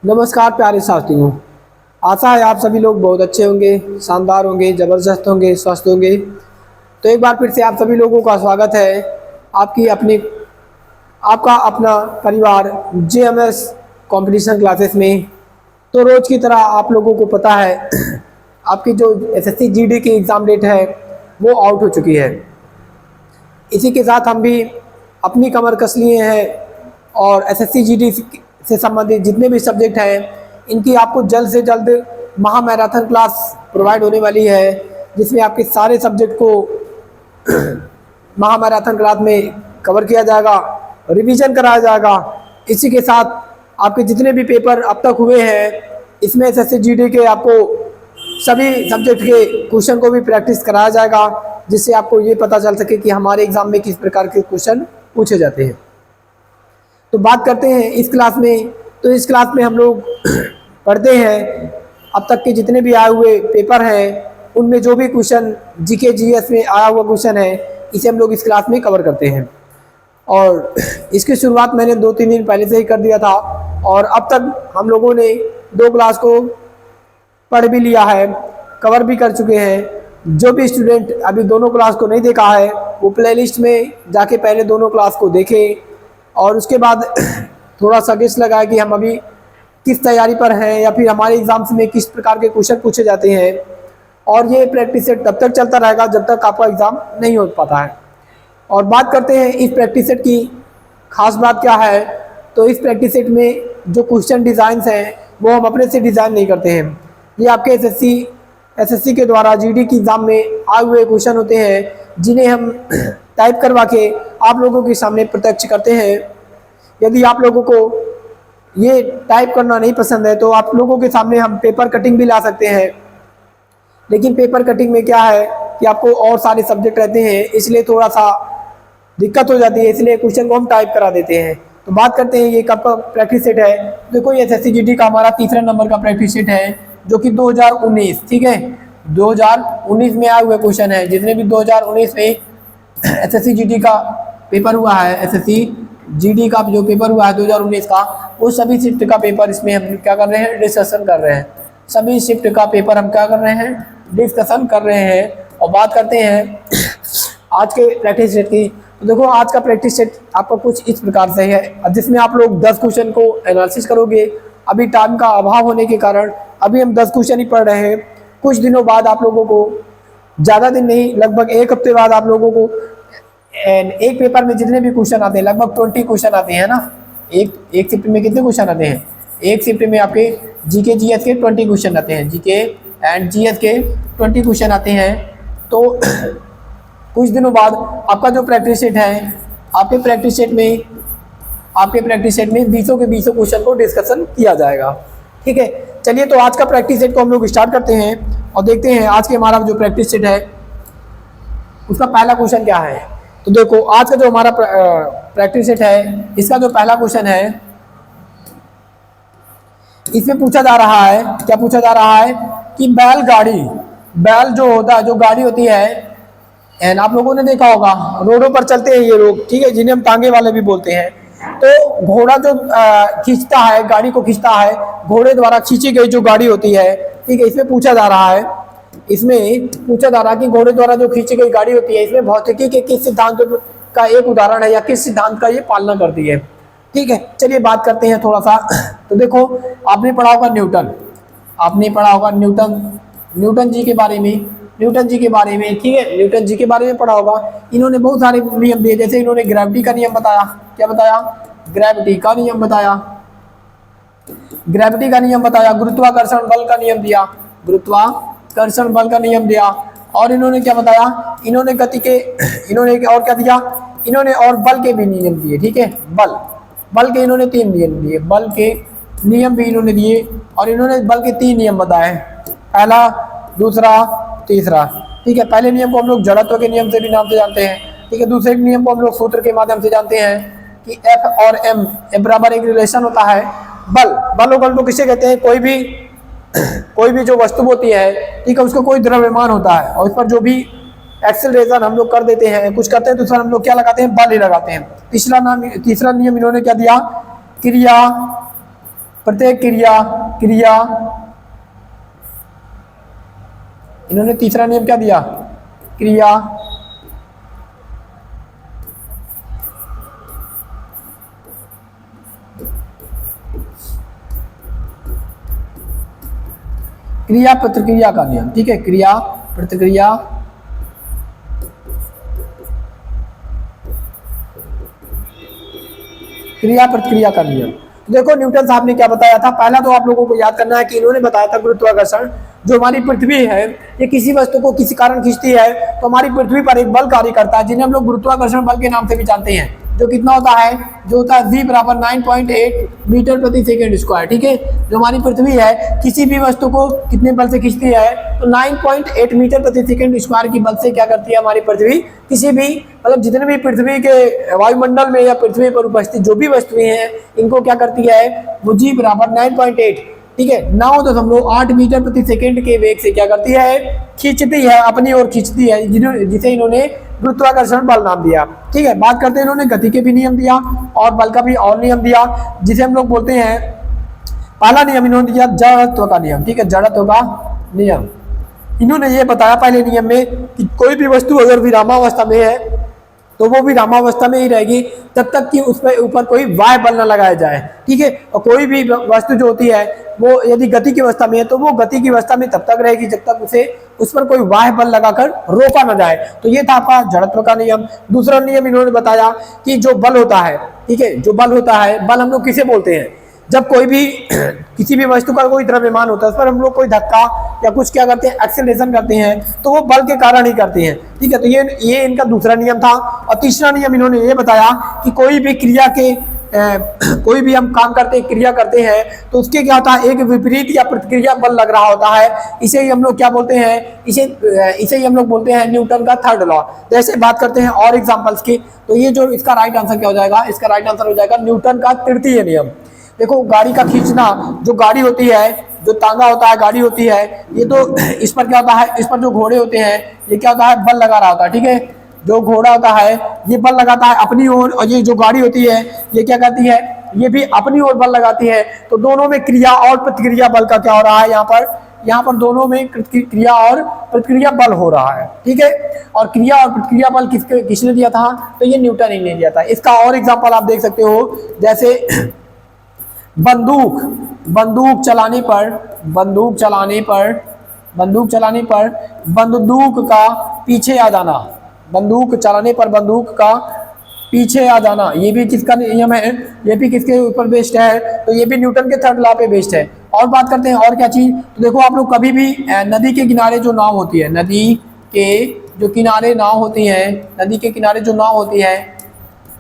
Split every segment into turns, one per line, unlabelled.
नमस्कार प्यारे साथियों। आशा है आप सभी लोग बहुत अच्छे होंगे, शानदार होंगे, ज़बरदस्त होंगे, स्वस्थ होंगे। तो एक बार फिर से आप सभी लोगों का स्वागत है आपकी अपनी आपका अपना परिवार जेएमएस कंपटीशन क्लासेस में। तो रोज़ की तरह आप लोगों को पता है आपकी जो एसएससी जीडी की एग्ज़ाम डेट है वो आउट हो चुकी है। इसी के साथ हम भी अपनी कमर कस लिए हैं और एसएससी जीडी से संबंधित जितने भी सब्जेक्ट हैं इनकी आपको जल्द से जल्द महा मैराथन क्लास प्रोवाइड होने वाली है, जिसमें आपके सारे सब्जेक्ट को महा मैराथन क्लास में कवर किया जाएगा, रिवीजन कराया जाएगा। इसी के साथ आपके जितने भी पेपर अब तक हुए हैं इसमें एसएससी जीडी के आपको सभी सब्जेक्ट के क्वेश्चन को भी प्रैक्टिस कराया जाएगा, जिससे आपको ये पता चल सके कि हमारे एग्ज़ाम में किस प्रकार के क्वेश्चन पूछे जाते हैं। तो बात करते हैं इस क्लास में। तो इस क्लास में हम लोग पढ़ते हैं अब तक के जितने भी आए हुए पेपर हैं उनमें जो भी क्वेश्चन जीके जीएस में आया हुआ क्वेश्चन है इसे हम लोग इस क्लास में कवर करते हैं। और इसकी शुरुआत मैंने 2-3 दिन पहले से ही कर दिया था और अब तक हम लोगों ने 2 क्लास को पढ़ भी लिया है, कवर भी कर चुके हैं। जो भी स्टूडेंट अभी दोनों क्लास को नहीं देखा है वो प्लेलिस्ट में जाके पहले दोनों क्लास को देखें और उसके बाद थोड़ा सा गेस लगाए कि हम अभी किस तैयारी पर हैं या फिर हमारे एग्जाम्स में किस प्रकार के क्वेश्चन पूछे जाते हैं। और ये प्रैक्टिस सेट तब तक चलता रहेगा जब तक आपका एग्ज़ाम नहीं हो पाता है। और बात करते हैं इस प्रैक्टिस सेट की खास बात क्या है। तो इस प्रैक्टिस सेट में जो क्वेश्चन डिज़ाइंस हैं वो हम अपने से डिज़ाइन नहीं करते हैं। ये आपके एसएससी के द्वारा जीडी की एग्ज़ाम में आए हुए क्वेश्चन होते हैं जिन्हें हम टाइप करवा के आप लोगों के सामने प्रत्यक्ष करते हैं। यदि आप लोगों को ये टाइप करना नहीं पसंद है तो आप लोगों के सामने हम पेपर कटिंग भी ला सकते हैं, लेकिन पेपर कटिंग में क्या है कि आपको और सारे सब्जेक्ट रहते हैं इसलिए थोड़ा सा दिक्कत हो जाती है, इसलिए क्वेश्चन को हम टाइप करा देते हैं। तो बात करते हैं ये कब का प्रैक्टिस सेट है। देखो ये एसएससी जीडी का हमारा तीसरा नंबर का प्रैक्टिस सेट है जो कि 2019, ठीक है, 2019 में आए हुए क्वेश्चन है। जितने भी 2019 में एसएससी जीडी का पेपर हुआ है, एसएससी जीडी का जो पेपर हुआ है 2019 का, वो सभी शिफ्ट का पेपर इसमें हम क्या कर रहे हैं, डिस्कशन कर रहे हैं। सभी शिफ्ट का पेपर हम क्या कर रहे हैं, डिस्कशन कर रहे हैं। और बात करते हैं आज के प्रैक्टिस सेट की। तो देखो आज का प्रैक्टिस सेट आपका कुछ इस प्रकार से है जिसमें आप लोग 10 क्वेश्चन को एनालिसिस करोगे। अभी टाइम का अभाव होने के कारण अभी हम 10 क्वेश्चन ही पढ़ रहे हैं। कुछ दिनों बाद आप लोगों को, ज़्यादा दिन नहीं, लगभग 1 हफ्ते बाद आप लोगों को एक पेपर में जितने भी क्वेश्चन आते हैं, लगभग 20 क्वेश्चन आते हैं ना। एक शिफ्ट में कितने क्वेश्चन आते हैं, एक शिफ्ट में आपके जीके जीएस के 20 क्वेश्चन आते हैं, जीके एंड जीएस के 20 क्वेश्चन आते हैं। तो कुछ दिनों बाद आपका जो प्रैक्टिस सेट है, आपके प्रैक्टिस सेट में 20 के 20 क्वेश्चन को डिस्कशन किया जाएगा, ठीक है। चलिए तो आज का प्रैक्टिस सेट को हम लोग स्टार्ट करते हैं और देखते हैं आज के हमारा जो प्रैक्टिस सेट है उसका पहला क्वेश्चन क्या है। तो देखो आज का जो हमारा प्रैक्टिस सेट है इसका जो पहला क्वेश्चन है इसमें पूछा जा रहा है, क्या पूछा जा रहा है कि बैल जो होता है, जो गाड़ी होती है, एंड आप लोगों ने देखा होगा रोडों पर चलते हैं ये लोग, ठीक है, जिन्हें हम टांगे वाले भी बोलते हैं। तो घोड़ा जो खींचता है, गाड़ी को खींचता है, घोड़े द्वारा खींची गई जो गाड़ी होती है, ठीक है, इसमें पूछा जा रहा है कि घोड़े द्वारा जो खींची गई गाड़ी होती है इसमें भौतिकी के किस सिद्धांत का एक उदाहरण है या किस सिद्धांत का ये पालना करती है, ठीक है। चलिए बात करते हैं थोड़ा सा। तो देखो आपने पढ़ा होगा न्यूटन जी के बारे में, ठीक है, न्यूटन जी के बारे में पढ़ा होगा। इन्होंने बहुत सारे नियम दिए, जैसे इन्होंने ग्रेविटी का नियम बताया। क्या बताया, ग्रेविटी का नियम बताया, गुरुत्वाकर्षण बल का नियम दिया, और इन्होंने क्या बताया, इन्होंने और क्या दिया, इन्होंने और बल के भी नियम दिए, ठीक है। बल के इन्होंने 3 नियम दिए, बल के नियम भी इन्होंने दिए और इन्होंने बल के 3 नियम बताए, पहला, दूसरा, तीसरा, ठीक है। पहले नियम को हम लोग जड़त्व के नियम से भी नाम से जानते हैं, ठीक है। दूसरे नियम को हम लोग सूत्र के माध्यम से जानते हैं कि F और M बराबर एक रिलेशन होता है। बल को किसे कहते हैं, कोई भी जो वस्तु होती है, ठीक है, उसका कोई द्रव्यमान होता है और उस पर जो भी एक्सेलरेशन हम लोग कर देते हैं, कुछ करते हैं तो सर हम लोग क्या लगाते हैं, बल ही लगाते हैं। तीसरा नियम इन्होंने क्या दिया, प्रत्येक क्रिया क्रिया, इन्होंने तीसरा नियम क्या दिया, क्रिया क्रिया प्रतिक्रिया का नियम, ठीक है, क्रिया प्रतिक्रिया क्रिया प्रतिक्रिया का नियम। देखो न्यूटन साहब ने क्या बताया था, पहला तो आप लोगों को याद करना है कि इन्होंने बताया था गुरुत्वाकर्षण, जो हमारी पृथ्वी है ये किसी वस्तु को किसी कारण खींचती है तो हमारी पृथ्वी पर एक बल कार्य करता है जिन्हें हम लोग गुरुत्वाकर्षण बल के नाम से भी जानते हैं, जो कितना होता है, जो होता है v बराबर 9.8 मीटर प्रति सेकेंड स्क्वायर, ठीक है। जो हमारी पृथ्वी है किसी भी वस्तु को कितने बल से खींचती है, तो 9.8 मीटर प्रति सेकेंड स्क्वायर की बल से क्या करती है हमारी पृथ्वी, किसी भी मतलब जितने भी पृथ्वी के वायुमंडल में या पृथ्वी पर उपस्थित जो भी वस्तुएं हैं इनको क्या करती है, वो g बराबर 9.8, ठीक है, 9.8 मीटर प्रति सेकेंड के वेग से क्या करती है, खींचती है, अपनी ओर खींचती है, जिसे इन्होंने गुरुत्वाकर्षण बल नाम दिया, ठीक है। बात करते हैं, इन्होंने गति के भी नियम दिया और बल का भी और नियम दिया, जिसे हम लोग बोलते हैं, पहला नियम इन्होंने दिया जड़त्व का नियम, ठीक है, जड़त्व का नियम। इन्होंने ये बताया पहले नियम में कि कोई भी वस्तु अगर विरामावस्था में है तो वो विरामावस्था में ही रहेगी तब तक कि उस पर ऊपर कोई वाय बल न लगाया जाए, ठीक है। और कोई भी वस्तु जो होती है वो यदि गति की अवस्था में है तो वो गति की अवस्था में तब तक रहेगी जब तक उसे उस पर कोई वाह बल लगाकर रोका न जाए। तो ये था आपका जड़त्व का नियम। दूसरा नियम इन्होंने बताया कि जो बल होता है, ठीक है, जो बल होता है, बल हम लोग किसे बोलते हैं, जब कोई भी किसी भी वस्तु का कोई द्रव्यमान होता है उस पर हम लोग कोई धक्का या कुछ क्या करते हैं, एक्सेलरेशन करते हैं, तो वो बल के कारण ही करते हैं, ठीक है। तो ये इनका दूसरा नियम था। और तीसरा नियम इन्होंने ये बताया कि कोई भी क्रिया के कोई भी हम काम करते हैं, क्रिया करते हैं, तो उसके क्या होता है, एक विपरीत या प्रतिक्रिया बल लग रहा होता है, इसे ही हम लोग क्या बोलते हैं, इसे ही हम लोग बोलते हैं न्यूटन का थर्ड लॉ। जैसे बात करते हैं और एग्जांपल्स की, तो ये जो इसका राइट आंसर क्या हो जाएगा, इसका राइट आंसर हो जाएगा न्यूटन का तृतीय नियम। देखो गाड़ी का खींचना, जो गाड़ी होती है, जो तांगा होता है, गाड़ी होती है, ये तो इस पर क्या होता है, इस पर जो घोड़े होते हैं ये क्या होता है, बल लगा रहा होता है, ठीक है। जो घोड़ा होता है ये बल लगाता है अपनी ओर, और ये जो गाड़ी होती है ये क्या करती है, ये भी अपनी ओर बल लगाती है। तो दोनों में क्रिया और प्रतिक्रिया बल का क्या हो रहा है, यहाँ पर दोनों में क्रिया और प्रतिक्रिया बल हो रहा है, ठीक है। और क्रिया और प्रतिक्रिया बल किसने दिया था, तो ये न्यूटन ही ने दिया था। इसका और एग्जाम्पल आप देख सकते हो, जैसे बंदूक चलाने पर बंदूक का पीछे आ जाना, बंदूक चलाने पर बंदूक का पीछे आ जाना, ये भी किसका नियम है, ये भी किसके ऊपर बेस्ड है, तो ये भी न्यूटन के थर्ड लॉ पे बेस्ड है। और बात करते हैं और क्या चीज, तो देखो आप लोग कभी भी नदी के किनारे जो नाव होती है, नदी के जो किनारे नाव होती है, नदी के किनारे जो नाव होती है,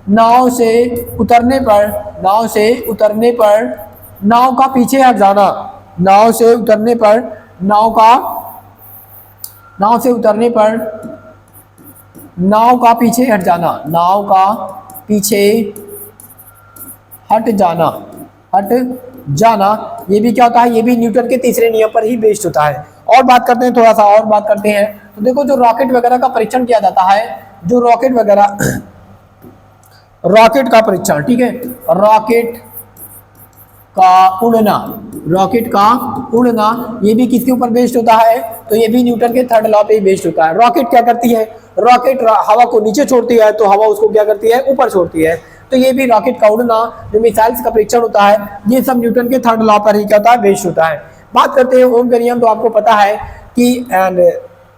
नाव से उतरने पर नाव का पीछे हट जाना, नाव से उतरने पर नाव का पीछे हट जाना, नाव का पीछे हट जाना, ये भी क्या होता है, ये भी न्यूटन के तीसरे नियम पर ही बेस्ड होता है। और बात करते हैं, थोड़ा सा और बात करते हैं, तो देखो जो रॉकेट वगैरह का परीक्षण किया जाता है, जो रॉकेट का परीक्षण, ठीक है, रॉकेट का उड़ना, ये भी किसके ऊपर बेस्ड होता है, तो ये भी न्यूटन के थर्ड लॉ पे ही बेस्ड होता है। रॉकेट क्या करती है, रॉकेट हवा को नीचे छोड़ती है तो हवा उसको क्या करती है, ऊपर छोड़ती है। तो ये भी रॉकेट का उड़ना, जो मिसाइल्स का परीक्षण होता है, ये सब न्यूटन के थर्ड लॉ पर ही क्या होता है, बेस्ड होता है। बात करते हैं ओम का नियम, तो आपको पता है कि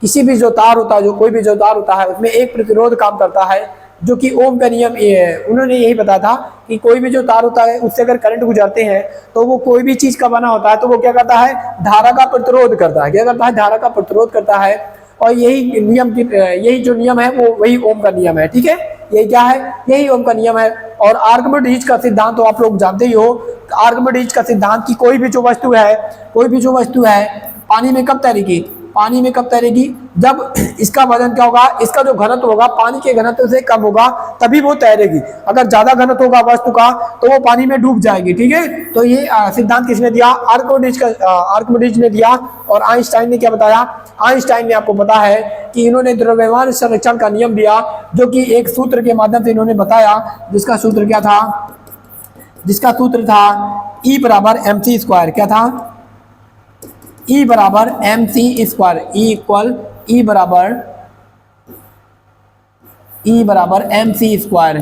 किसी भी जो तार होता है, जो कोई भी जो तार होता है, उसमें एक प्रतिरोध काम करता है, जो कि ओम का नियम ये है। उन्होंने यही बताया था कि कोई भी जो तार होता है उससे अगर करंट गुजरते हैं तो वो कोई भी चीज का बना होता है, तो वो क्या करता है, धारा का प्रतिरोध करता है, क्या करता है, धारा का प्रतिरोध करता है। और यही जो नियम है वो वही ओम का नियम है, ठीक है। यही क्या है, यही ओम का नियम है। और आर्किमिडीज का सिद्धांत तो आप लोग जानते ही हो, आर्किमिडीज का सिद्धांत की कोई भी जो वस्तु है पानी में कब तैरेगी, जब इसका वजन क्या होगा, इसका जो घनत्व होगा पानी के घनत्व से कम होगा, तभी वो तैरेगी। अगर ज्यादा घनत्व होगा वस्तु का तो वो पानी में डूब जाएगी, ठीक है। तो ये सिद्धांत किसने दिया, आर्किमिडीज ने दिया। और आइंस्टाइन ने क्या बताया, आइंस्टाइन ने आपको पता है कि इन्होंने द्रव्यमान संरक्षण का नियम दिया, जो कि एक सूत्र के माध्यम से इन्होंने बताया, जिसका सूत्र था E बराबर एम सी स्क्वायर, क्या था, E बराबर एम सी स्क्वायर, E बराबर एम सी स्क्वायर,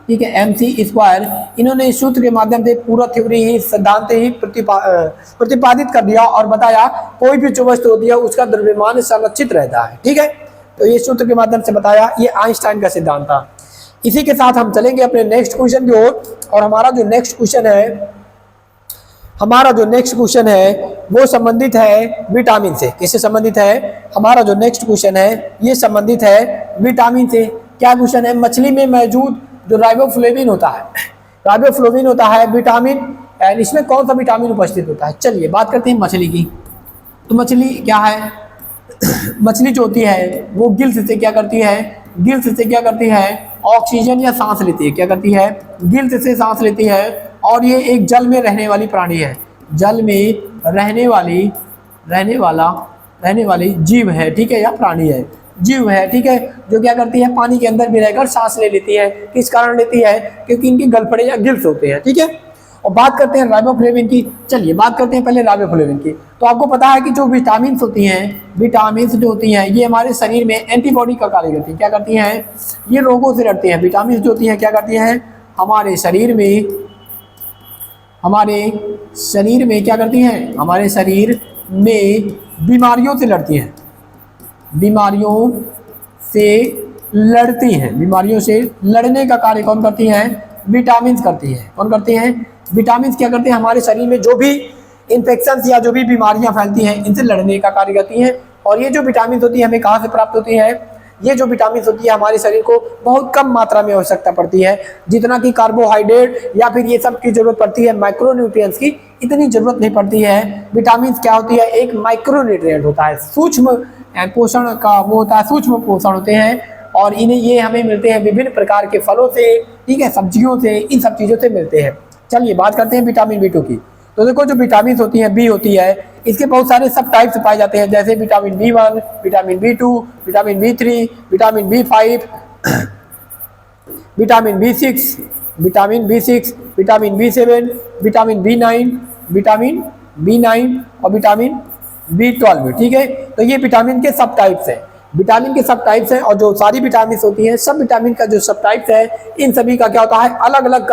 ठीक है, एम सी स्क्वायर। इन्होंने इस सूत्र के माध्यम से पूरा थ्योरी ही, सिद्धांत ही प्रतिपादित कर दिया और बताया कोई भी जो वस्तु होती है उसका द्रव्यमान संरक्षित रहता है, ठीक है। तो ये सूत्र के माध्यम से बताया, ये आइंस्टाइन का सिद्धांत था। इसी के साथ हम चलेंगे अपने नेक्स्ट क्वेश्चन की ओर, और हमारा जो नेक्स्ट क्वेश्चन है वो संबंधित है विटामिन से। किससे संबंधित है, हमारा जो नेक्स्ट क्वेश्चन है ये संबंधित है विटामिन से। क्या क्वेश्चन है, मछली में मौजूद जो राइबोफ्लेविन होता है विटामिन, एंड इसमें कौन सा विटामिन उपस्थित होता है। चलिए बात करते हैं मछली की। तो मछली क्या है, मछली जो होती है वो गिल्स से क्या करती है, ऑक्सीजन या सांस लेती है, क्या करती है, गिल्स से सांस लेती है। और ये एक जल में रहने वाली प्राणी है, जल में रहने वाली जीव है, ठीक है, या प्राणी है, जीव है, ठीक है, जो क्या करती है, पानी के अंदर भी रहकर सांस ले लेती है। किस कारण लेती है, क्योंकि इनके गलफड़े या गिल्स होते हैं, ठीक है। और बात करते हैं राइबोफ्लेविन की। चलिए बात करते हैं पहले राइबोफ्लेविन की। तो आपको पता है कि जो विटामिन्स जो होती हैं ये हमारे शरीर में एंटीबॉडी का कार्य करती हैं। क्या करती हैं, ये रोगों से लड़ती हैं। विटामिन जो होती हैं क्या करती हैं, हमारे शरीर में क्या करती हैं, हमारे शरीर में बीमारियों से लड़ती हैं, बीमारियों से लड़ने का कार्य कौन करती हैं, विटामिन्स करती हैं। कौन करती हैं, विटामिन्स क्या करते हैं, हमारे शरीर में जो भी इन्फेक्शंस या जो भी बीमारियां फैलती हैं इनसे लड़ने का कार्य करती हैं। और ये जो विटामिन्स होती है हमें कहाँ से प्राप्त होती है, ये जो विटामिन्स होती है हमारे शरीर को बहुत कम मात्रा में आवश्यकता पड़ती है। जितना कि कार्बोहाइड्रेट या फिर ये सब की जरूरत पड़ती है, माइक्रोन्यूट्रिएंट्स की इतनी जरूरत नहीं पड़ती है। विटामिन्स क्या होती है, एक माइक्रोन्यूट्रिएंट होता है, सूक्ष्म पोषण का वो होता है, सूक्ष्म पोषण होते हैं। और ये हमें मिलते हैं विभिन्न प्रकार के फलों से, ठीक है, सब्जियों से, इन सब चीज़ों से मिलते हैं। चलिए बात करते हैं विटामिन बी टू की। तो देखो जो विटामिन होती है, बी होती है, इसके बहुत सारे सब टाइप्स पाए जाते हैं, जैसे vitamin B1, vitamin B2, vitamin B3, vitamin B5, vitamin B6, vitamin B7, vitamin B9 और विटामिन B12, ठीक है। तो ये विटामिन के सब टाइप्स हैं, और जो सारी विटामिन होती हैं, सब विटामिन का जो सब टाइप्स है, इन सभी का क्या होता है, अलग अलग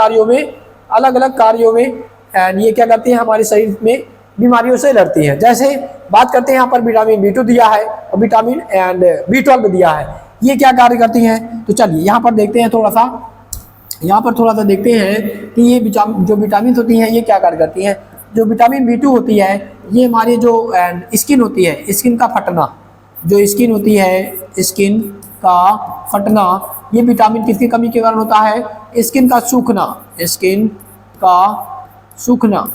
कार्यों में एंड ये क्या करती है, हमारे शरीर में बीमारियों से लड़ती है। जैसे बात करते हैं यहाँ पर विटामिन B2 दिया है और विटामिन एंड B12 दिया है, ये क्या कार्य करती हैं। तो चलिए यहाँ पर देखते हैं थोड़ा सा देखते हैं कि ये जो विटामिन होती हैं ये क्या कार्य करती हैं। जो विटामिन B2 होती है ये हमारी जो स्किन होती है, स्किन का फटना, जो स्किन होती है, स्किन का फटना, ये विटामिन किसकी कमी के कारण होता है, स्किन का सूखना,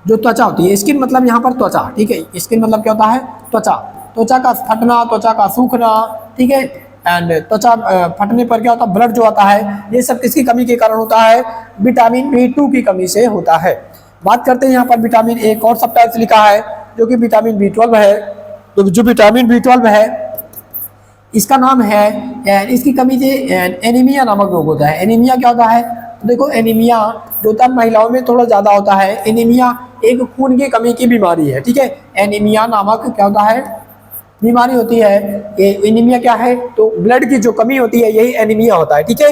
जो त्वचा होती है, स्किन मतलब यहाँ पर त्वचा, ठीक है, स्किन मतलब क्या होता है, त्वचा का फटना, त्वचा का सूखना, ठीक है। एंड त्वचा फटने पर क्या होता है, ब्लड जो आता है, ये सब किसकी कमी के कारण होता है, विटामिन B2 की कमी से होता है। बात करते हैं यहाँ पर विटामिन एक और सब टाइप्स लिखा है, जो कि विटामिन B12 है। तो जो विटामिन B12 है इसका नाम है, इसकी कमी से एनीमिया नामक रोग होता है। एनीमिया क्या होता है, तो देखो एनीमिया जो तब महिलाओं में थोड़ा ज़्यादा होता है। एनीमिया एक खून की कमी की बीमारी है, ठीक है। एनीमिया नामक क्या होता है, बीमारी होती है। ये एनीमिया क्या है, तो ब्लड की जो कमी होती है यही एनीमिया होता है, ठीक है।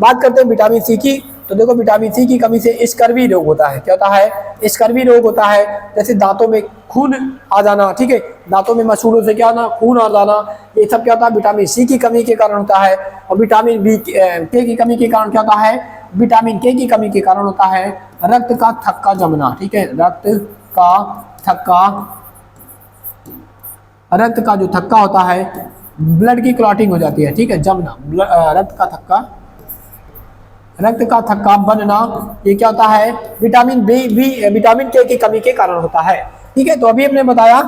बात करते हैं विटामिन सी की। तो देखो विटामिन सी की कमी से स्कर्वी रोग होता है। क्या होता है, स्कर्वी रोग होता है। जैसे दांतों में खून आ जाना, ठीक है, दांतों में मसूड़ों से क्या होना, खून आ जाना, ये सब क्या होता है, विटामिन सी की कमी के कारण होता है। और विटामिन के की कमी के कारण क्या होता है, विटामिन के की कमी के कारण होता है रक्त का थक्का जमना, ठीक है, रक्त का जो थक्का होता है, ब्लड की क्लॉटिंग हो जाती है, ठीक है, जमना, रक्त का थक्का बनना, ये क्या होता है, विटामिन विटामिन के की कमी के कारण होता है, ठीक है। तो अभी हमने बताया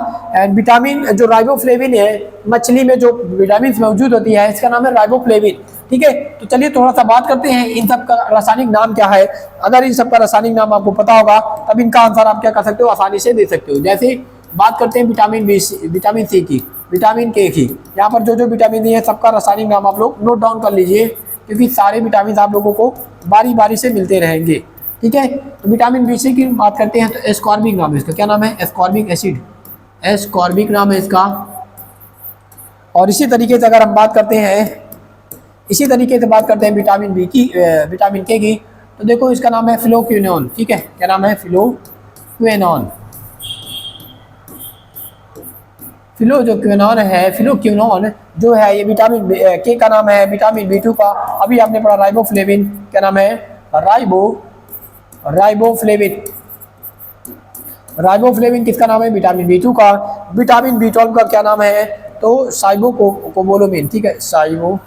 विटामिन जो राइबोफ्लेविन है, मछली में जो विटामिन मौजूद होती है इसका नाम है राइबोफ्लेविन, ठीक है। तो चलिए थोड़ा सा बात करते हैं इन सब का रासायनिक नाम क्या है। अगर इन सब का रासायनिक नाम आपको पता होगा तब इनका आंसर आप क्या कर सकते हो, आसानी से दे सकते हो। जैसे बात करते हैं विटामिन सी की, विटामिन के की, यहाँ पर जो विटामिन है सबका रासायनिक नाम आप लोग नोट डाउन कर लीजिए, क्योंकि सारे विटामिन आप लोगों को बारी बारी से मिलते रहेंगे, ठीक है। तो विटामिन बी सी की बात करते हैं तो एस्कॉर्बिक नाम है इसका, क्या नाम है? एस्कॉर्बिक एसिड, एस्कॉर्बिक नाम है इसका। और इसी तरीके से अगर हम बात करते हैं, इसी तरीके से बात करते हैं विटामिन बी की, विटामिन के की, तो देखो इसका नाम है फिलोक्विनोन, ठीक है, क्या नाम है? फिलोक्विनोन। फिलो जो क्विनोन है, फिलोक्विनोन जो है ये विटामिन के का नाम है, विटामिन बी2 का। अभी आपने पढ़ा राइबोफ्लेविन, क्या नाम है? राइबोफ्लेविन। राइबोफ्लेविन किसका नाम है? विटामिन बी2 का। विटामिन बी12 का क्या नाम है? तो साइबोकोबोलोमिन, ठीक है, साइनो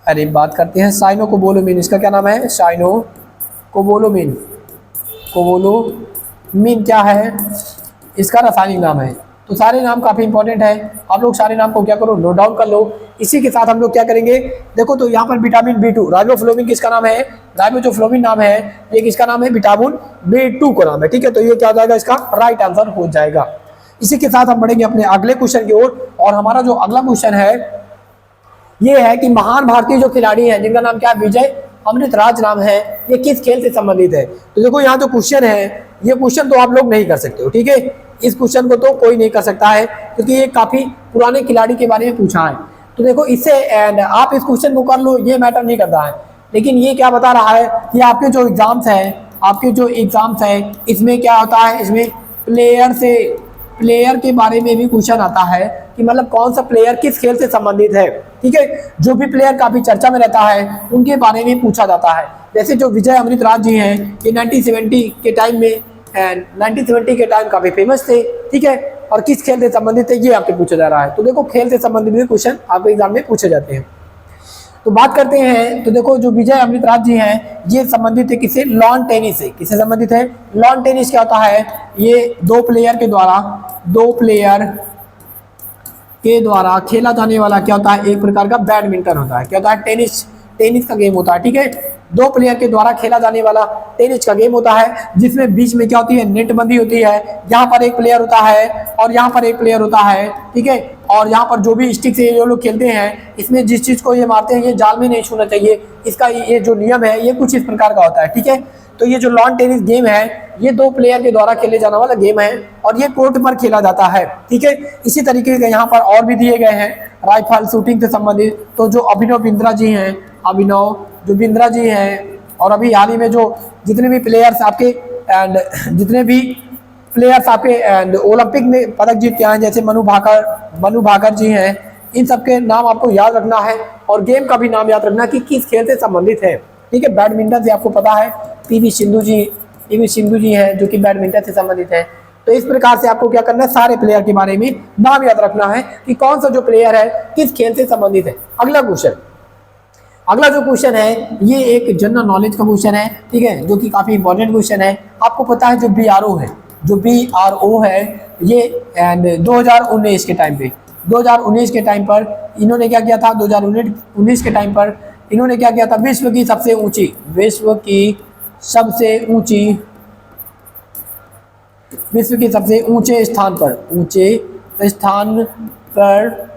अरे बात करते हैं साइनोकोबोलोमिन, इसका क्या नाम है? साइनोकोबोलोमिन। कोबोलोमिन क्या है? इसका रासायनिक नाम है। तो सारे नाम काफ़ी इंपॉर्टेंट है, आप लोग सारे नाम को क्या करो, नोट डाउन कर लो। इसी के साथ हम लोग क्या करेंगे, देखो तो यहाँ पर विटामिन बी2, राइबोफ्लोविन किसका नाम है? राइबोफ्लोविन नाम है, ये किसका नाम है? विटामिन बी2 का नाम है, ठीक है। तो ये क्या हो जाएगा? इसका राइट आंसर हो जाएगा। इसी के साथ हम बढ़ेंगे अपने अगले क्वेश्चन की ओर, और हमारा जो अगला क्वेश्चन है ये है कि महान भारतीय जो खिलाड़ी हैं जिनका नाम क्या है? विजय अमृतराज नाम है, ये किस खेल से संबंधित है? तो देखो यहाँ जो क्वेश्चन है, ये क्वेश्चन तो आप लोग नहीं कर सकते हो, ठीक है, इस क्वेश्चन को तो कोई नहीं कर सकता है, क्योंकि ये काफी पुराने खिलाड़ी के बारे में पूछा है। तो देखो इससे आप इस क्वेश्चन को कर लो, ये मैटर नहीं करता है, लेकिन ये क्या बता रहा है कि आपके जो एग्जाम्स हैं, इसमें क्या होता है, इसमें प्लेयर के बारे में भी क्वेश्चन आता है कि मतलब कौन सा प्लेयर किस खेल से संबंधित है, ठीक है। जो भी प्लेयर काफी चर्चा में रहता है उनके बारे में पूछा जाता है। जैसे जो विजय अमृतराज जी हैं, ये 1970 के टाइम काफी फेमस थे, ठीक है, और किस खेल से संबंधित है ये आपसे पूछा जा रहा है। तो देखो खेल से संबंधित भी क्वेश्चन आपके एग्जाम में पूछे जाते हैं। तो बात करते हैं, तो देखो जो विजय अमृतराज जी हैं ये संबंधित है किससे? लॉन टेनिस से। किससे संबंधित है? लॉन टेनिस क्या होता है? ये दो प्लेयर के द्वारा खेला जाने वाला क्या होता है? एक प्रकार का बैडमिंटन होता है। क्या होता है? टेनिस का गेम होता है, ठीक है। दो प्लेयर के द्वारा खेला जाने वाला टेनिस का गेम होता है, जिसमें बीच में क्या होती है? नेट बंदी होती है। यहाँ पर एक प्लेयर होता है और यहाँ पर एक प्लेयर होता है, ठीक है। और यहाँ पर जो भी स्टिक से ये लोग खेलते हैं, इसमें जिस चीज को ये मारते हैं ये जाल में नहीं छूना चाहिए। इसका ये जो नियम है ये कुछ इस प्रकार का होता है, ठीक है। तो ये जो लॉन टेनिस गेम है ये दो प्लेयर के द्वारा खेले जाने वाला गेम है और ये कोर्ट पर खेला जाता है, ठीक है। इसी तरीके के यहाँ पर और भी दिए गए हैं राइफल शूटिंग से संबंधित। तो जो अभिनव बिंद्रा जी हैं, और अभी हाल ही में जो जितने भी प्लेयर्स आपके ओलंपिक में पदक जीत के आए हैं, जैसे मनु भाकर जी हैं, इन सबके नाम आपको याद रखना है और गेम का भी नाम याद रखना कि किस खेल से संबंधित है, ठीक है। बैडमिंटन से आपको पता है पीवी सिंधु जी हैं जो कि बैडमिंटन से संबंधित है। तो इस प्रकार से आपको क्या करना है, सारे प्लेयर के बारे में नाम याद रखना है कि कौन सा जो प्लेयर है किस खेल से संबंधित है। अगला जो क्वेश्चन है ये एक जनरल नॉलेज का क्वेश्चन है, ठीक है, जो कि काफी इंपॉर्टेंट क्वेश्चन है। आपको पता है जो BRO है ये 2019 के टाइम पर इन्होंने क्या किया था? 2019 के टाइम पर इन्होंने क्या किया था? विश्व की सबसे ऊंचे स्थान पर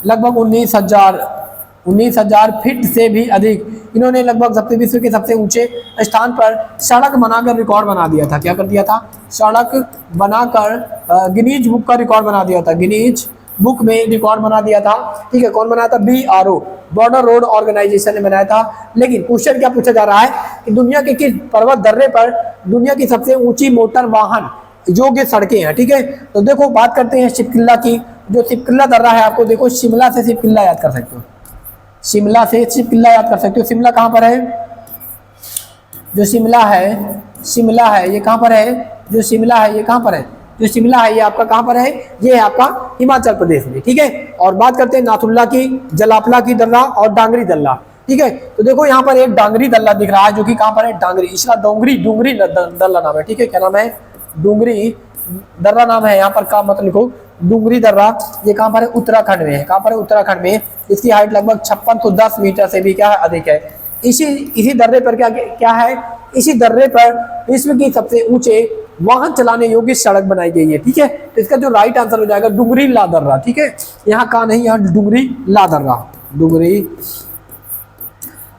लगभग 19,000 फीट से भी अधिक इन्होंने लगभग विश्व के सबसे ऊंचे स्थान पर सड़क बनाकर रिकॉर्ड बना दिया था। क्या कर दिया था? सड़क बनाकर गिनीज बुक का रिकॉर्ड बना दिया था, गिनीज बुक में रिकॉर्ड बना दिया था, ठीक है। कौन बनाया था? BRO, बॉर्डर रोड ऑर्गेनाइजेशन ने बनाया था। लेकिन क्वेश्चन क्या पूछा जा रहा है कि दुनिया के किस पर्वत दर्रे पर दुनिया की सबसे ऊंची मोटर वाहन योग्य सड़कें हैं, ठीक है। तो देखो बात करते हैं शिवकिल्ला की। जो शिवकिल्ला दर्रा है, आपको देखो शिमला से शिवकिल्ला याद कर सकते हो, शिमला कहाँ पर है? जो शिमला है ये कहाँ पर है? जो शिमला है ये आपका कहाँ पर है? ये है आपका हिमाचल प्रदेश में, ठीक है। और बात करते हैं नाथुल्ला की, जलापला की दर्रा और डांगरी दर्रा, ठीक है। तो देखो यहाँ पर एक डांगरी दर्रा दिख रहा है जो कि कहाँ पर है? डांगरी, इसका डोंगरी दर्रा नाम है, ठीक है। क्या नाम है? डोंगरी दर्रा नाम है। यहाँ पर का मत लिखो, डूंगरी दर्रा। ये कहाँ पर है? उत्तराखंड में है। कहाँ पर है? उत्तराखंड में। इसकी हाइट लगभग 5610 मीटर से भी क्या है? अधिक है। इसी दर्रे पर क्या है? इसी दर्रे पर विश्व की सबसे ऊंचे वाहन चलाने योग्य सड़क बनाई गई है, ठीक है। तो इसका जो राइट आंसर हो जाएगा डूंगरी ला दर्रा, ठीक है। यहाँ का नहीं, यहाँ डूंगरी ला दर्रा। डुगरी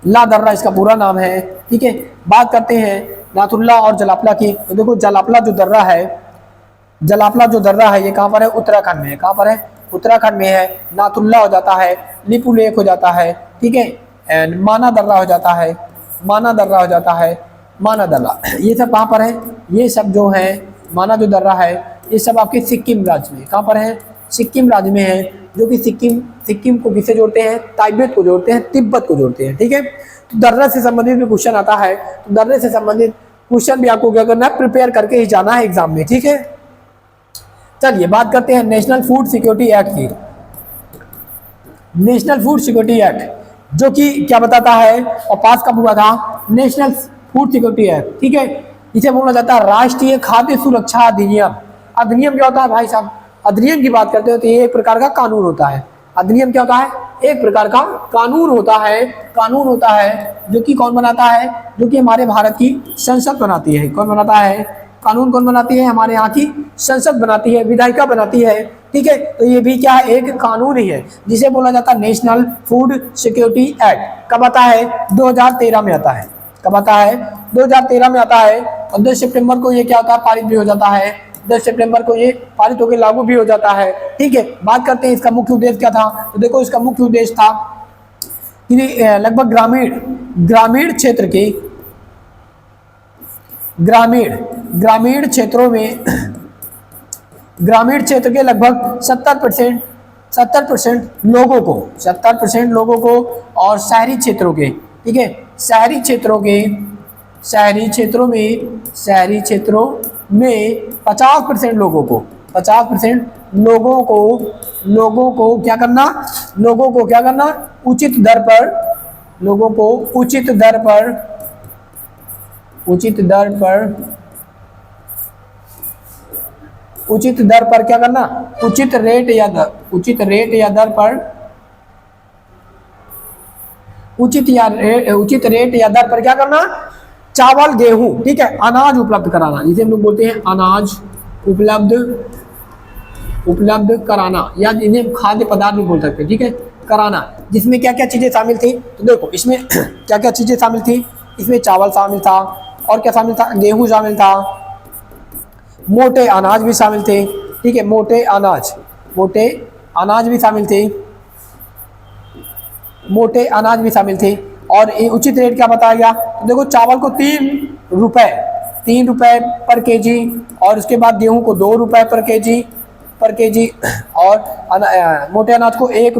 ला दर्रा इसका पूरा नाम है। ठीक है, बात करते हैं नाथुल्ला और जलापला की। तो देखो जलापला जो दर्रा है, जलापला जो दर्रा है ये कहाँ पर है? उत्तराखंड में है। कहाँ पर है? उत्तराखंड में है। नाथुल्ला हो जाता है, लिपू लेक हो जाता है। ठीक है, एंड माना दर्रा हो जाता है, माना दर्रा हो जाता है, माना दर्रा, ये सब कहाँ पर है? ये सब जो है माना जो दर्रा है ये सब आपके सिक्किम राज्य में। कहाँ पर है? सिक्किम राज्य में है, जो कि सिक्किम को किससे जोड़ते हैं? तिब्बत को जोड़ते हैं, तिब्बत को जोड़ते हैं। ठीक है, तो दर्रा से संबंधित भी क्वेश्चन आता है, तो दर्रे से संबंधित क्वेश्चन भी आपको क्या करना है? प्रिपेयर करके ही जाना है एग्जाम में। ठीक है, चलिए बात करते हैं नेशनल फूड सिक्योरिटी एक्ट की। नेशनल फूड सिक्योरिटी एक्ट जो कि क्या बताता है और पास कब हुआ था? National food security act. ठीक है, इसे बोला जाता है राष्ट्रीय खाद्य सुरक्षा अधिनियम। अधिनियम क्या होता है भाई साहब? अधिनियम की बात करते हो तो ये एक प्रकार का कानून होता है। अधिनियम क्या होता है? एक प्रकार का कानून होता है। कानून होता है जो कि कौन बनाता है? जो कि हमारे भारत की संसद बनाती है। कौन बनाता है? कानून कौन बनाती है? हमारे यहाँ की संसद बनाती है, विधायिका बनाती है। ठीक है, तो ये भी क्या है? एक कानून ही है, जिसे बोला जाता है नेशनल फूड सिक्योरिटी एक्ट। कब आता है? 2013 में आता है। कब आता है? 2013 में आता है। और 10 सितंबर को ये क्या होता है? पारित भी हो जाता है। 10 सितंबर को ये पारित होकर लागू भी हो जाता है। ठीक है, बात करते हैं इसका मुख्य उद्देश्य क्या था। तो देखो इसका मुख्य उद्देश्य था कि लगभग ग्रामीण क्षेत्र के ग्रामीण क्षेत्रों में ग्रामीण क्षेत्र के लगभग 70% लोगों को और शहरी क्षेत्रों के, ठीक है, शहरी क्षेत्रों में 50% लोगों को क्या करना? उचित दर पर क्या करना? उचित रेट या दर पर क्या करना? चावल, गेहूं, ठीक है, अनाज उपलब्ध कराना, जिसे हम लोग बोलते हैं अनाज उपलब्ध कराना, या इन्हें खाद्य पदार्थ भी बोल सकते हैं। ठीक है, कराना, जिसमें क्या क्या चीजें शामिल थी। तो देखो इसमें क्या क्या चीजें शामिल थी। इसमें चावल शामिल था, और क्या शामिल था? गेहूं शामिल था, मोटे अनाज भी शामिल थे। ठीक है, मोटे अनाज भी शामिल थे। और उचित रेट क्या बताया गया? तो देखो चावल को 3 रुपए पर केजी, और उसके बाद गेहूं को 2 रुपए पर केजी, और मोटे अनाज को 1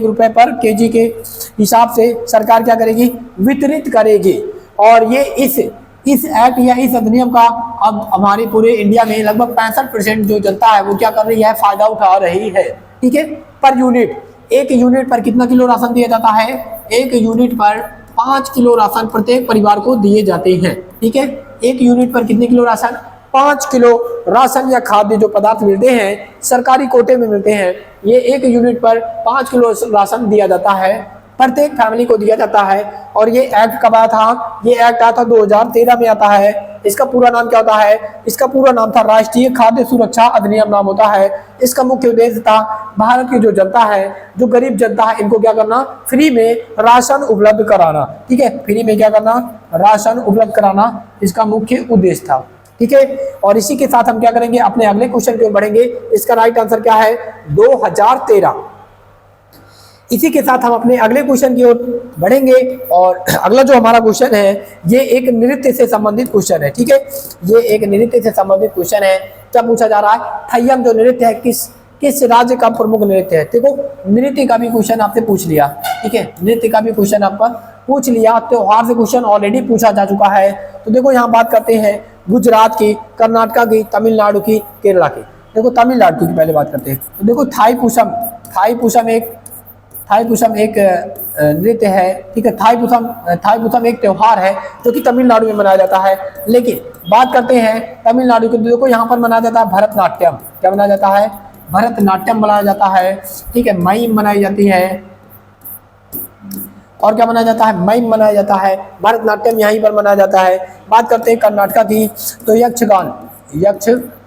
रुपए पर केजी के हिसाब से सरकार क्या करेगी? वितरित करेगी। और ये इस एक्ट या इस अधिनियम का अब हमारे पूरे इंडिया में लगभग 65% जो जनता है वो क्या कर रही है? फायदा उठा रही है। ठीक है, पर यूनिट, 1 यूनिट पर कितना किलो राशन दिया जाता है? 1 यूनिट पर 5 किलो राशन प्रत्येक परिवार को दिए जाते हैं। ठीक है, 1 यूनिट पर कितने किलो राशन? 5 किलो राशन या खाद्य जो पदार्थ मिलते हैं सरकारी कोटे में मिलते हैं, ये 1 यूनिट पर 5 किलो राशन दिया जाता है, प्रत्येक फैमिली को दिया जाता है। और ये एक्ट कब आया था? ये एक्ट आया था 2013 में आता है। इसका पूरा नाम क्या होता है? इसका पूरा नाम था राष्ट्रीय खाद्य सुरक्षा अधिनियम नाम होता है। इसका मुख्य उद्देश्य था भारत की जो जनता है, जो गरीब जनता है, इनको क्या करना? फ्री में राशन उपलब्ध कराना। ठीक है, फ्री में क्या करना? राशन उपलब्ध कराना इसका मुख्य उद्देश्य था। ठीक है, और इसी के साथ हम क्या करेंगे? अपने अगले क्वेश्चन की ओर बढ़ेंगे। इसका राइट आंसर क्या है? 2013। इसी के साथ हम अपने अगले क्वेश्चन की ओर बढ़ेंगे, और अगला जो हमारा क्वेश्चन है ये एक नृत्य से संबंधित क्वेश्चन है। ठीक है, ये एक नृत्य से संबंधित क्वेश्चन है। क्या पूछा जा रहा है? थय्यम जो नृत्य है किस राज्य का प्रमुख नृत्य है? देखो नृत्य का भी क्वेश्चन आपसे पूछ लिया। ठीक है, नृत्य का भी क्वेश्चन आपका पूछ लिया। त्योहार से क्वेश्चन ऑलरेडी पूछा जा चुका है। तो देखो यहाँ बात करते हैं गुजरात की, कर्नाटका की, तमिलनाडु की, केरला की। देखो तमिलनाडु की पहले बात करते हैं। तो देखो थाईपुसम एक नृत्य है। ठीक है, थाईपुसम एक त्योहार है जो कि तमिलनाडु में मनाया जाता है। लेकिन बात करते हैं तमिलनाडु की, देखो यहाँ पर मनाया जाता है भरतनाट्यम। क्या मनाया जाता है? भरतनाट्यम मनाया जाता है। ठीक है, माइम मनाई जाती है, और क्या मनाया जाता है? माइम मनाया जाता है। भरतनाट्यम यहीं पर मनाया जाता है। बात करते हैं कर्नाटका की, तो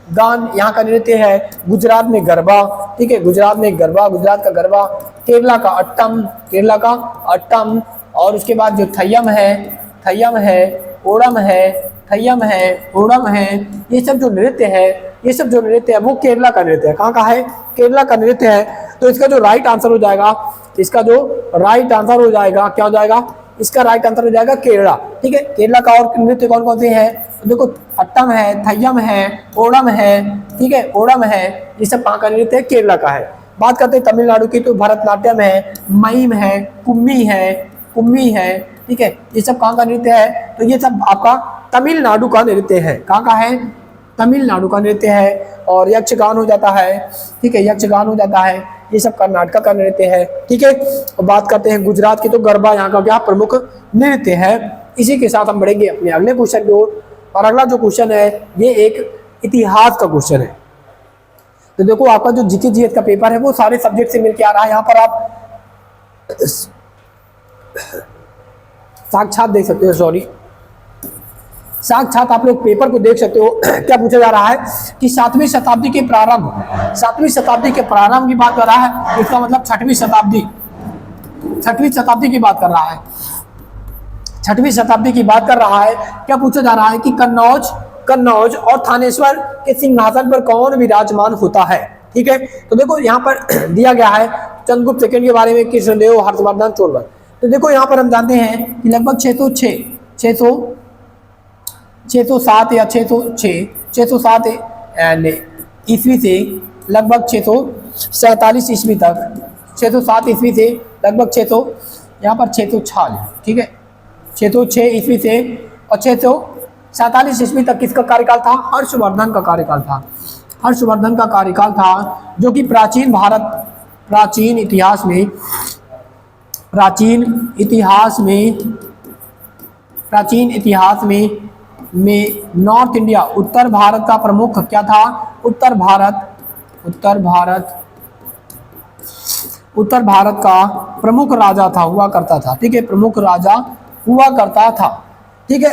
गान यहाँ का नृत्य है। गुजरात में गरबा, ठीक है, गुजरात में गरबा, गुजरात का गरबा। केरला का अट्टम, केरला का अट्टम। और उसके बाद जो थय्यम है, थय्यम है, ओणम है, थय्यम है, ओणम है, ये सब जो नृत्य है, ये सब जो नृत्य है वो केरला का नृत्य है। कहाँ का है? केरला का नृत्य है। तो इसका जो राइट आंसर हो जाएगा, इसका जो राइट आंसर हो जाएगा, क्या हो जाएगा? इसका राइट आंसर हो जाएगा केरला, ठीक है। केरला का और नृत्य कौन कौन से हैं? तो देखो अट्टम है, थय्यम है, ओणम है, ठीक है, ओणम है, ये सब कहाँ का नृत्य है? केरला का है। बात करते हैं तमिलनाडु की, तो भरतनाट्यम है, मईम है, कुम्मी है, कुम्मी है, ठीक है, ये सब कहाँ का नृत्य है? तो ये सब आपका तमिलनाडु का नृत्य है। कहाँ का है? तमिलनाडु का नृत्य है। और यक्षगान हो जाता है, ठीक है, यक्षगान हो जाता है, ये सब कर्नाटक का नृत्य है, ठीक है। और बात करते हैं गुजरात की, तो गरबा यहाँ का क्या प्रमुख नृत्य है। इसी के साथ हम बढ़ेंगे अपने अगले क्वेश्चन की ओर। और अगला जो क्वेश्चन है ये एक इतिहास का क्वेश्चन है। तो देखो आपका जो जीके जीएस का पेपर है वो सारे सब्जेक्ट से मिलकर आ रहा है। यहाँ पर आप साक्षात देख सकते हो, सॉरी, साक्षात आप लोग पेपर को देख सकते हो। क्या पूछा जा रहा है कि 7वीं शताब्दी के प्रारंभ, 7वीं शताब्दी के प्रारंभ की बात कर रहा है, इसका मतलब 6वीं शताब्दी, 6वीं शताब्दी की बात कर रहा है, 6वीं शताब्दी की बात कर रहा है। क्या पूछा जा रहा है कि कन्नौज, कन्नौज और थानेश्वर के सिंहासन पर कौन विराजमान होता है, ठीक है। तो देखो यहाँ पर दिया गया है चंद्रगुप्त सेकंड के बारे में, कृष्णदेव, हर्षवर्धन, चोलवन। तो देखो यहाँ पर हम जानते हैं कि लगभग 607 या 607 ईस्वी से लगभग 647 ईस्वी तक, 607 ईस्वी से लगभग 600, यहाँ पर 646, ठीक है, 606 ईस्वी से और 647 ईस्वी तक किसका कार्यकाल था? हर्षवर्धन का कार्यकाल था, हर्षवर्धन का कार्यकाल था, जो कि प्राचीन भारत, प्राचीन इतिहास में, प्राचीन इतिहास में नॉर्थ इंडिया, उत्तर भारत का प्रमुख क्या था? उत्तर भारत का प्रमुख राजा था, हुआ करता था, ठीक है, प्रमुख राजा हुआ करता था, ठीक है।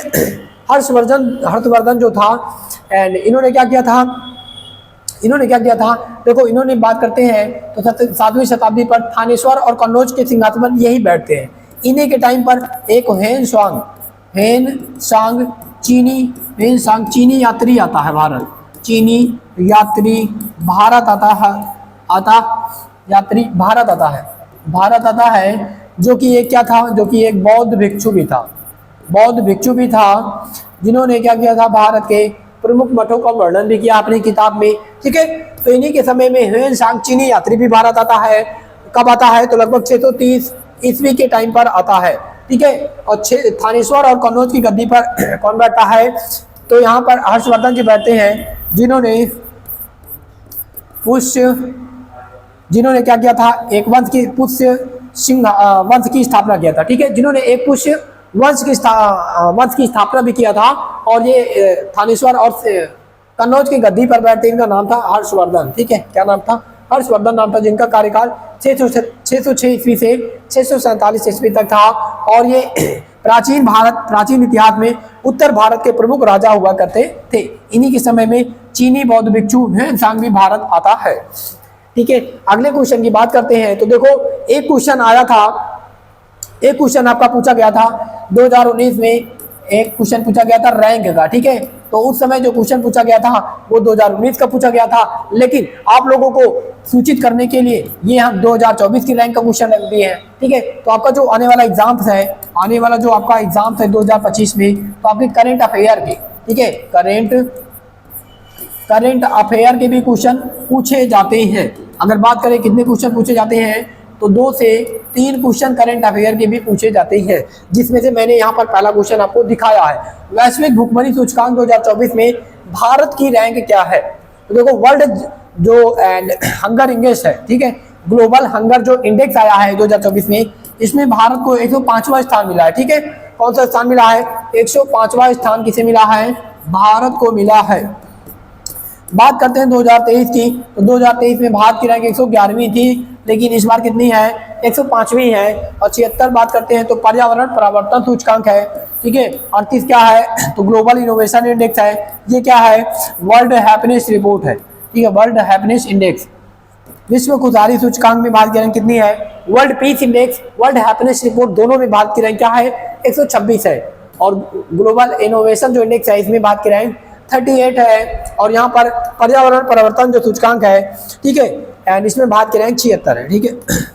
हर्षवर्धन जो था, एंड इन्होंने क्या किया था? देखो इन्होंने बात करते हैं तो 7वीं शताब्दी पर थानेश्वर और कन्नौज के सिंहासन पर यही बैठते हैं। इन्हीं के टाइम पर एक हेन सांग चीनी यात्री आता है भारत, चीनी यात्री भारत आता है, जो कि एक क्या था? जो कि एक बौद्ध भिक्षु भी था, जिन्होंने क्या किया था? भारत के प्रमुख मठों का वर्णन भी किया अपनी किताब में, ठीक है। तो इन्हीं के समय में ह्वेन सांग चीनी यात्री भी भारत आता है। कब आता है? तो लगभग 630 ईस्वी के टाइम पर आता है, ठीक है। और थानेश्वर और कन्नौज की गद्दी पर कौन बैठता है? तो यहाँ पर हर्षवर्धन जी बैठते हैं, जिन्होंने क्या किया था? एक वंश की पुष्य सिंह वंश की स्थापना किया था, ठीक है, जिन्होंने एक पुष्य वंश की स्थापना भी किया था। और ये थानेश्वर और कन्नौज की गद्दी पर बैठते, इनका नाम था हर्षवर्धन, ठीक है। क्या नाम था? हर्षवर्धन नाम था, जिनका कार्यकाल 606 ईस्वी से 647 ईस्वी तक था। और ये प्राचीन इतिहास में उत्तर भारत के प्रमुख राजा हुआ करते थे। इन्हीं के समय में चीनी बौद्ध भिक्षु ह्वेन सांग भी भारत आता है, ठीक है। अगले क्वेश्चन की बात करते हैं। तो देखो एक क्वेश्चन आपका पूछा गया था 2019 में, एक क्वेश्चन पूछा गया था रैंक का, ठीक है। तो उस समय जो क्वेश्चन पूछा गया था वो 2019 का पूछा गया था, लेकिन आप लोगों को सूचित करने के लिए ये हम 2024 की रैंक का क्वेश्चन रख दिए हैं, ठीक है। तो आपका जो आने वाला एग्जाम्स है, आने वाला जो आपका एग्जाम्स है 2025 में, तो आपके करंट अफेयर के, ठीक है, करंट अफेयर के भी क्वेश्चन पूछे जाते हैं। अगर बात करें कितने क्वेश्चन पूछे जाते हैं, तो 2 से 3 क्वेश्चन करंट अफेयर के भी पूछे जाते हैं, जिसमें से मैंने यहाँ पर पहला क्वेश्चन आपको दिखाया है। वैश्विक भुखमरी सूचकांक 2024 में भारत की रैंक क्या है? तो देखो वर्ल्ड जो हंगर इंडेक्स है, ठीक है, ग्लोबल हंगर जो इंडेक्स आया है 2024 में, इसमें भारत को 105वां स्थान मिला है, ठीक है। कौन सा स्थान मिला है? 105वां स्थान किसे मिला है? भारत को मिला है। बात करते हैं 2023 की, तो 2023 में भारत की रैंक 111वीं थी, लेकिन इस बार कितनी है? 105वीं है। और 76 बात करते हैं तो पर्यावरण परिवर्तन सूचकांक है, ठीक है। 38 क्या है, तो ग्लोबल इनोवेशन इंडेक्स है। ये क्या है, वर्ल्ड हैप्पीनेस रिपोर्ट है, ठीक है, वर्ल्ड हैप्पीनेस इंडेक्स। विश्व खुशहाली सूचकांक में भारत की रैंक कितनी है, world peace index, world happiness report दोनों में भारत की रैंक क्या है, 126 है। और ग्लोबल इनोवेशन जो इंडेक्स है इसमें भारत की रैंक 38 है। और यहाँ पर पर्यावरण परिवर्तन जो सूचकांक है, ठीक है, एंड इसमें भारत की रैंक 76 है, ठीक है।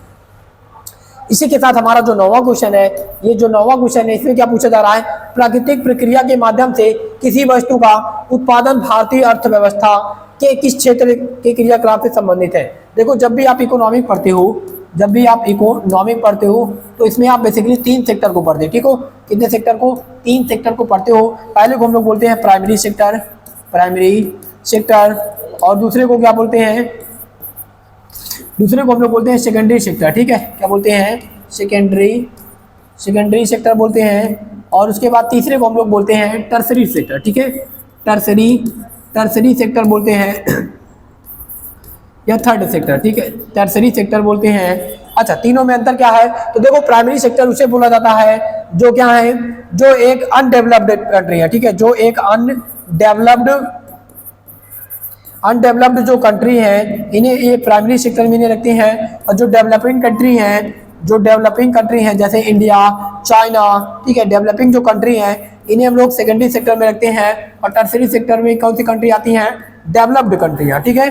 इसी के साथ हमारा जो 9वां क्वेश्चन है, ये जो 9वां क्वेश्चन है इसमें क्या पूछा जा रहा है, प्राकृतिक प्रक्रिया के माध्यम से किसी वस्तु का उत्पादन भारतीय अर्थव्यवस्था के किस क्षेत्र के क्रियाकलाप से संबंधित है। देखो जब भी आप इकोनॉमिक पढ़ते हो, जब भी आप इकोनॉमिक पढ़ते हो तो इसमें आप बेसिकली 3 सेक्टर को पढ़ते हो, ठीक हो। कितने सेक्टर को, 3 सेक्टर को पढ़ते हो। पहले को हम लोग बोलते हैं प्राइमरी सेक्टर, प्राइमरी सेक्टर, और दूसरे को क्या बोलते हैं, दूसरे को हम लोग बोलते हैं सेकेंडरी सेक्टर, ठीक है, क्या बोलते हैं, सेकेंडरी सेक्टर बोलते हैं। और उसके बाद तीसरे को हम लोग बोलते हैं टर्सरी सेक्टर, ठीक है, टर्सरी सेक्टर बोलते हैं या थर्ड सेक्टर, ठीक है, टर्सरी सेक्टर बोलते हैं। अच्छा, तीनों में अंतर क्या है, तो देखो प्राइमरी सेक्टर उसे बोला जाता है जो क्या है, जो एक अनडेवलप्ड कंट्री है, ठीक है, जो एक अनडेवलप्ड जो कंट्री है इन्हें ये प्राइमरी सेक्टर में इन्हें रखते हैं। और जो डेवलपिंग कंट्री हैं, जो डेवलपिंग कंट्री हैं जैसे इंडिया, चाइना, ठीक है, डेवलपिंग जो कंट्री हैं इन्हें हम लोग सेकेंडरी सेक्टर में रखते हैं। और टर्सरी सेक्टर में कौन सी कंट्री आती हैं, डेवलप्ड कंट्रियाँ, ठीक है,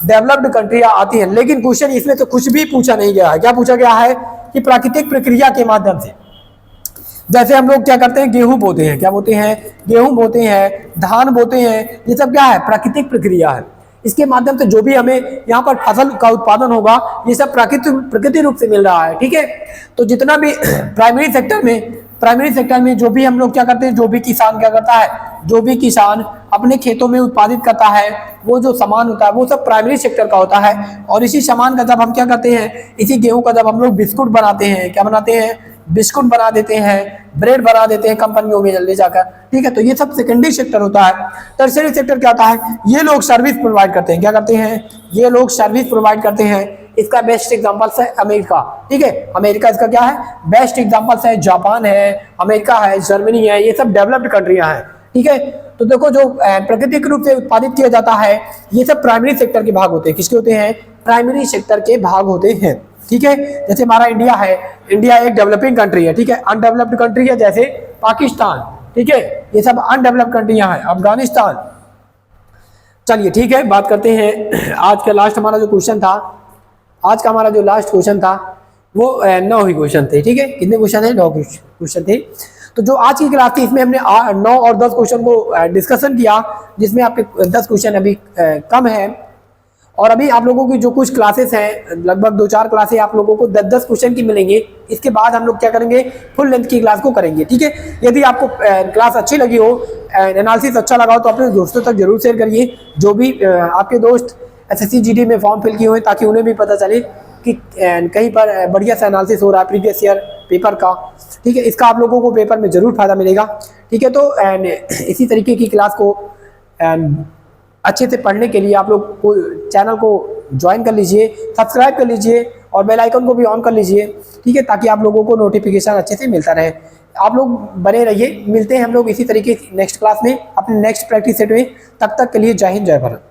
डेवलप्ड कंट्रियाँ आती हैं। लेकिन क्वेश्चन इसमें तो कुछ भी पूछा नहीं गया है। क्या पूछा गया है कि प्राकृतिक प्रक्रिया के माध्यम से, जैसे हम लोग क्या करते हैं, गेहूं बोते हैं, क्या बोते हैं, गेहूं बोते हैं, धान बोते हैं, ये सब क्या है, प्राकृतिक प्रक्रिया है। इसके माध्यम से जो भी हमें यहाँ पर फसल का उत्पादन होगा ये सब प्राकृतिक रूप से मिल रहा है, ठीक है। तो जितना भी प्राइमरी सेक्टर में जो भी हम लोग क्या करते हैं, जो भी किसान क्या करता है, जो भी किसान अपने खेतों में उत्पादित करता है वो जो सामान होता है वो सब प्राइमरी सेक्टर का होता है। और इसी सामान का जब हम क्या करते हैं, इसी गेहूं का जब हम लोग बिस्कुट बनाते हैं, क्या बनाते हैं, बिस्कुट बना देते हैं, ब्रेड बना देते हैं कंपनियों में जल्दी जाकर, ठीक है, तो ये सब सेकेंडरी सेक्टर होता है। टर्सरी सेक्टर क्या होता है, ये लोग सर्विस प्रोवाइड करते हैं, क्या करते हैं, ये लोग सर्विस प्रोवाइड करते हैं। इसका बेस्ट एग्जांपल्स है अमेरिका, ठीक है, अमेरिका इसका क्या है, बेस्ट एग्जांपल्स है। जापान है, अमेरिका है, जर्मनी है, ये सब डेवलप्ड कंट्रियां हैं, ठीक है। तो देखो जो प्राकृतिक रूप से उत्पादित किया जाता है ये सब प्राइमरी सेक्टर के भाग होते हैं। किसके होते हैं, प्राइमरी सेक्टर के भाग होते हैं, ठीक है। जैसे हमारा इंडिया है, इंडिया एक डेवलपिंग कंट्री है, ठीक है, अनडेवलप्ड कंट्री है जैसे पाकिस्तान, ठीक है, ये सब अनडेवलप्ड कंट्रियां हैं, अफगानिस्तान। चलिए ठीक है, बात करते हैं आज का लास्ट हमारा जो क्वेश्चन था, आज का हमारा जो लास्ट क्वेश्चन था वो 9 ही क्वेश्चन थे, ठीक है। कितने क्वेश्चन है, 9 क्वेश्चन थे। तो जो आज की क्लास थी इसमें हमने 9 और 10 क्वेश्चन को डिस्कशन किया, जिसमें आपके 10 क्वेश्चन अभी कम है। और अभी आप लोगों की जो कुछ क्लासेस हैं, लगभग 2-4 क्लासेस आप लोगों को 10-10 क्वेश्चन की मिलेंगे। इसके बाद हम लोग क्या करेंगे, फुल लेंथ की क्लास को करेंगे, ठीक है। यदि आपको क्लास अच्छी लगी हो, एनालिसिस अच्छा लगा हो तो अपने दोस्तों तक जरूर शेयर करिए। जो भी आपके दोस्त SSC GD में फॉर्म फिल किए हुए ताकि उन्हें भी पता चले कि कहीं पर बढ़िया सा एनालिसिस हो रहा है प्रीवियस ईयर पेपर का, ठीक है। इसका आप लोगों को पेपर में जरूर फायदा मिलेगा, ठीक है। तो इसी तरीके की क्लास को अच्छे से पढ़ने के लिए आप लोग को चैनल को ज्वाइन कर लीजिए, सब्सक्राइब कर लीजिए और बेल आइकन को भी ऑन कर लीजिए, ठीक है, ताकि आप लोगों को नोटिफिकेशन अच्छे से मिलता रहे। आप लोग बने रहिए, मिलते हैं हम लोग इसी तरीके नेक्स्ट क्लास में अपने नेक्स्ट प्रैक्टिस सेट में। तब तक के लिए जय हिंद, जय भारत।